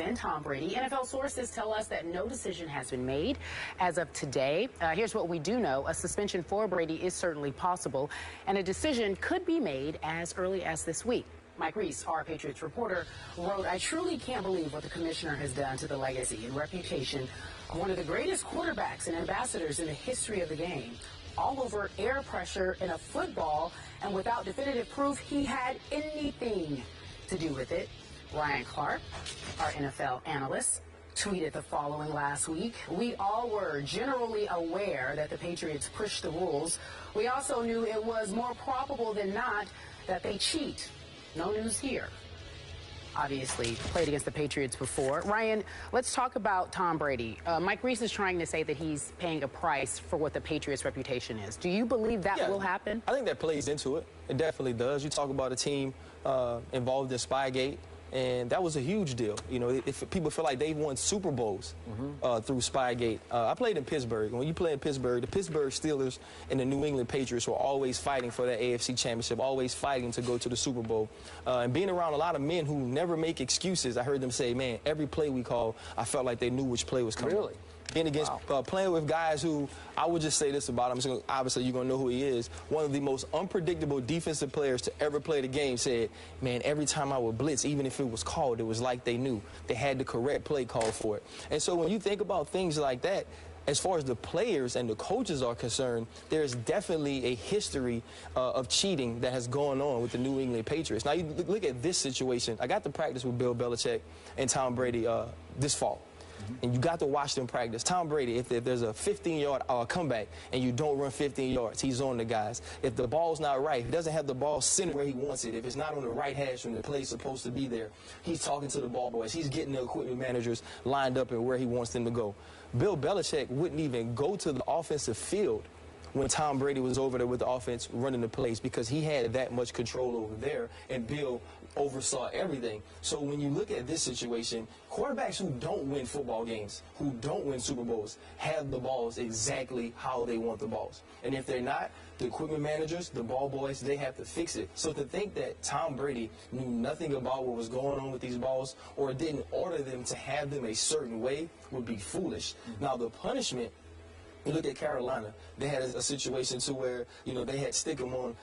and Tom Brady. NFL sources tell us that no decision has been made as of today. Here's what we do know. A suspension for Brady is certainly possible, and a decision could be made as early as this week. Mike Reese, our Patriots reporter, wrote, "I truly can't believe what the commissioner has done to the legacy and reputation of one of the greatest quarterbacks and ambassadors in the history of the game. All over air pressure in a football, and without definitive proof he had anything to do with it." Ryan Clark, our NFL analyst, tweeted the following last week: "We all were generally aware that the Patriots pushed the rules. We also knew it was more probable than not that they cheat. No news here." Obviously played against the Patriots before. Ryan, let's talk about Tom Brady. Mike Reese is trying to say that he's paying a price for what the Patriots' reputation is. Do you believe that will happen? I think that plays into it. It definitely does. You talk about a team involved in Spygate, and that was a huge deal. You know, if people feel like they've won Super Bowls through Spygate. I played in Pittsburgh. When you play in Pittsburgh, the Pittsburgh Steelers and the New England Patriots were always fighting for that AFC championship, always fighting to go to the Super Bowl. And being around a lot of men who never make excuses, I heard them say, man, every play we call, I felt like they knew which play was coming. Really? Being against, playing with guys who, I would just say this about him, obviously you're going to know who he is, one of the most unpredictable defensive players to ever play the game, said, man, every time I would blitz, even if it was called, it was like they knew. They had the correct play call for it. And so when you think about things like that, as far as the players and the coaches are concerned, there's definitely a history of cheating that has gone on with the New England Patriots. Now, you look at this situation. I got to practice with Bill Belichick and Tom Brady this fall. And you got to watch them practice. Tom Brady, if there's a 15-yard comeback and you don't run 15 yards, he's on the guys. If the ball's not right, if he doesn't have the ball centered where he wants it, if it's not on the right hash when the play's supposed to be there, he's talking to the ball boys. He's getting the equipment managers lined up and where he wants them to go. Bill Belichick wouldn't even go to the offensive field when Tom Brady was over there with the offense running the plays, because he had that much control over there, and Bill oversaw everything. So when you look at this situation, quarterbacks who don't win football games, who don't win Super Bowls, have the balls exactly how they want the balls. And if they're not, the equipment managers, the ball boys, they have to fix it. So to think that Tom Brady knew nothing about what was going on with these balls or didn't order them to have them a certain way would be foolish. Now, the punishment, you look at Carolina, they had a situation to where, you know, they had stick them on,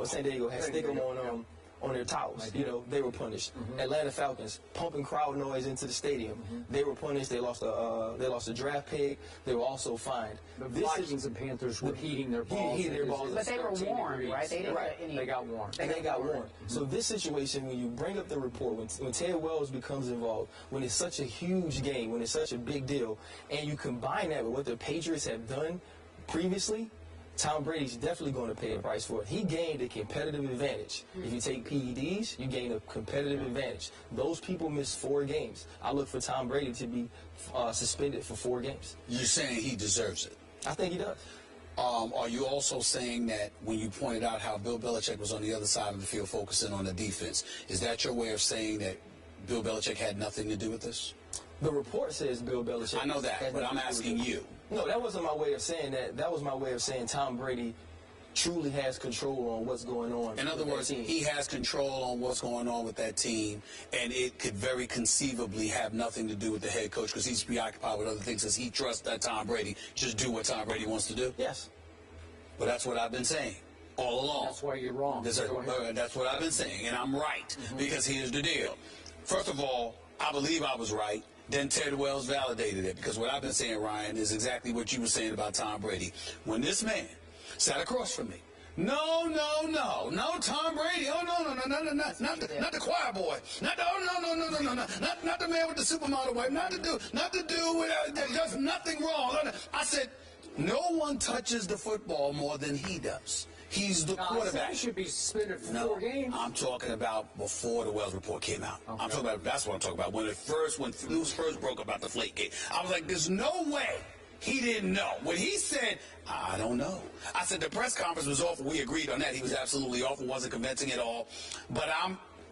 San Diego had stick them on their towels. You know, they were punished. Atlanta Falcons, pumping crowd noise into the stadium. They were punished. They lost a draft pick. They were also fined. The Vikings and Panthers were heating their balls. But they were warned, right? They didn't get any. They got warned. They got warned. So this situation, when you bring up the report, when Ted Wells becomes involved, when it's such a huge game, when it's such a big deal, and you combine that with what the Patriots have done previously, Tom Brady's definitely going to pay a price for it. He gained a competitive advantage. If you take PEDs, you gain a competitive advantage. Those people missed 4 games. I look for Tom Brady to be suspended for 4 games. You're saying he deserves it? I think he does. Are you also saying that when you pointed out how Bill Belichick was on the other side of the field focusing on the defense, is that your way of saying that Bill Belichick had nothing to do with this? The report says Bill Belichick. I know that, but I'm asking you. No, that wasn't my way of saying that. That was my way of saying Tom Brady truly has control on what's going on. In other words, he has control on what's going on with that team, and it could very conceivably have nothing to do with the head coach because he's preoccupied with other things because he trusts that Tom Brady just do what Tom Brady wants to do? Yes. But that's what I've been saying all along. That's why you're wrong. That's what I've been saying, and I'm right, because here's the deal. First of all, I believe I was right. Then Ted Wells validated it, because what I've been saying, Ryan, is exactly what you were saying about Tom Brady. When this man sat across from me, no, Tom Brady, not the choir boy, not the man with the supermodel wife, not the dude with does nothing wrong. I said, no one touches the football more than he does. He's the quarterback. He should be suspended for 4 games. I'm talking about before the Wells report came out. Okay. I'm talking about, that's what I'm talking about. When news first broke about the Flakegate, I was like, there's no way he didn't know. When he said, I don't know. I said the press conference was awful. We agreed on that. He was absolutely awful, wasn't convincing at all. But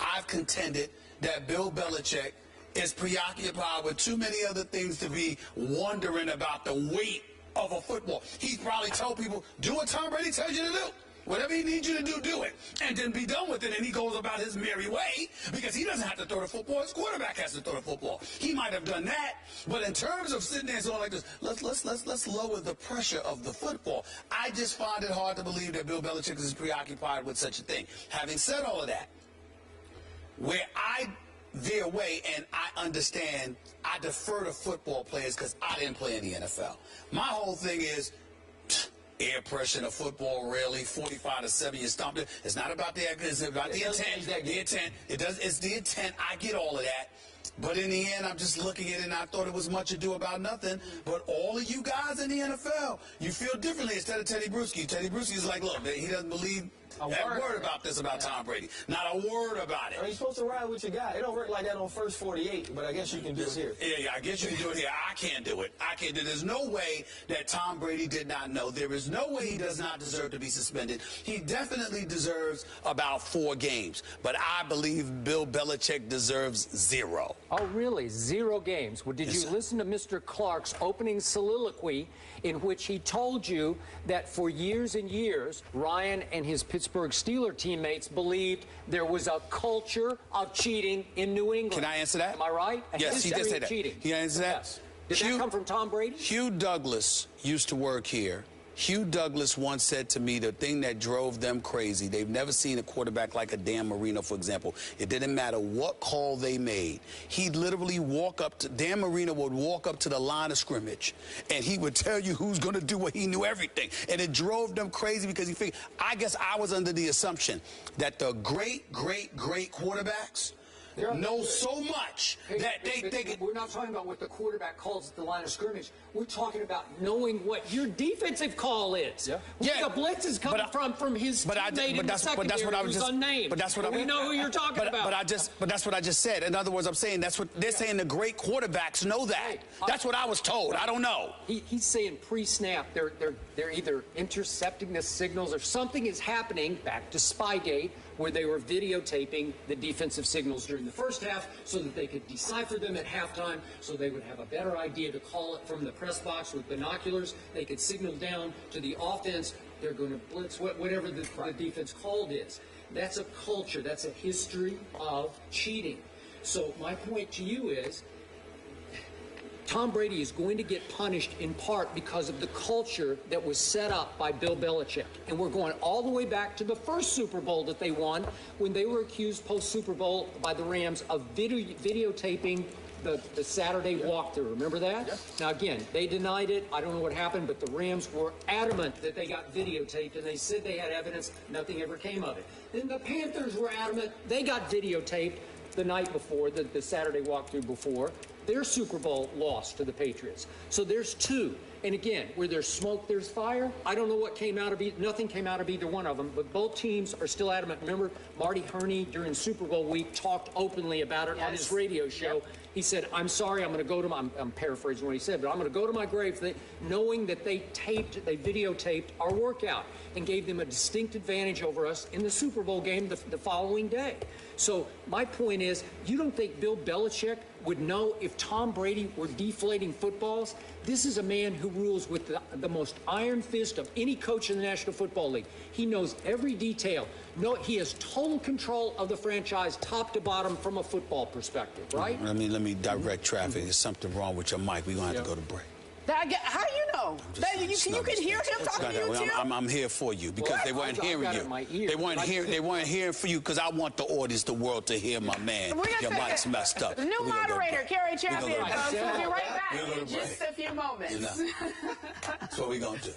I've contended that Bill Belichick is preoccupied with too many other things to be wondering about the weight of a football. He's probably told people, do what Tom Brady tells you to do. Whatever he needs you to do, do it. And then be done with it, and he goes about his merry way because he doesn't have to throw the football. His quarterback has to throw the football. He might have done that, but in terms of sitting there and going like this, let's lower the pressure of the football. I just find it hard to believe that Bill Belichick is preoccupied with such a thing. Having said all of that, where I veer away and I understand, I defer to football players because I didn't play in the NFL. My whole thing is air pressure in a football, really, 45-7, you stomped it. It's not about the it's about the intent. The intent. It's the intent. I get all of that. But in the end, I'm just looking at it, and I thought it was much ado about nothing. But all of you guys in the NFL, you feel differently instead of Teddy Bruschi. Teddy Bruschi is like, look, he doesn't believe a word about this about Tom Brady. Not a word about it. You're supposed to ride with your guy. It don't work like that on first 48, but I guess you can do it here. Yeah, I guess you can do it here. I can't do it. I can't do it. There's no way that Tom Brady did not know. There is no way he does not deserve to be suspended. He definitely deserves about 4 games. But I believe Bill Belichick deserves 0. Oh, really? 0 games? Well, did you listen to Mr. Clark's opening soliloquy in which he told you that for years and years, Ryan and his Pittsburgh Steelers teammates believed there was a culture of cheating in New England? Can I answer that? Am I right? Yes, he did say that. Cheating. He answered that? Yes. Did that come from Tom Brady? Hugh Douglas used to work here. Hugh Douglas once said to me the thing that drove them crazy, they've never seen a quarterback like a Dan Marino, for example. It didn't matter what call they made. He'd literally walk up to, Dan Marino would walk up to the line of scrimmage, and he would tell you who's going to do what. He knew everything. And it drove them crazy because he figured, I guess I was under the assumption that the great quarterbacks know so much that they think we're not talking about what the quarterback calls at the line of scrimmage. We're talking about knowing what your defensive call is. Yeah. The blitz is coming from his teammate in the secondary who's unnamed. But that's what we know who you're talking about. But that's what I just said. In other words, I'm saying that's what they're saying. The great quarterbacks know that. That's what I was told. I don't know. He's saying pre-snap they're either intercepting the signals or something is happening. Back to Spygate, where they were videotaping the defensive signals during the first half so that they could decipher them at halftime, so they would have a better idea to call it from the press box with binoculars. They could signal down to the offense, they're going to blitz, whatever the defense called is. That's a culture. That's a history of cheating. So my point to you is, Tom Brady is going to get punished in part because of the culture that was set up by Bill Belichick. And we're going all the way back to the first Super Bowl that they won when they were accused post-Super Bowl by the Rams of videotaping the Saturday walkthrough. Remember that? Yeah. Now, again, they denied it. I don't know what happened, but the Rams were adamant that they got videotaped, and they said they had evidence. Nothing ever came of it. Then the Panthers were adamant. They got videotaped the night before, the Saturday walkthrough before. Their Super Bowl loss to the Patriots. So there's 2. And again, where there's smoke, there's fire. I don't know what came out of nothing came out of either one of them, but both teams are still adamant. Remember, Marty Herney during Super Bowl week talked openly about it on his radio show. Yep. He said, I'm sorry, I'm going to go to my, I'm paraphrasing what he said, but I'm going to go to my grave knowing that they videotaped our workout and gave them a distinct advantage over us in the Super Bowl game the following day. So my point is, you don't think Bill Belichick would know if Tom Brady were deflating footballs? This is a man who rules with the most iron fist of any coach in the National Football League. He knows every detail. No, he has total control of the franchise, top to bottom, from a football perspective, right? Let me direct traffic. There's something wrong with your mic. We're going to have to go to break. How do you know? You can hear him talking to you, too? I'm here for you because they weren't hearing you. They weren't hearing for you because I want the audience, the world, to hear my man. Your mic's messed up. New moderator, Kerry Champion. We'll be right back in just a few moments. That's what we're going to do.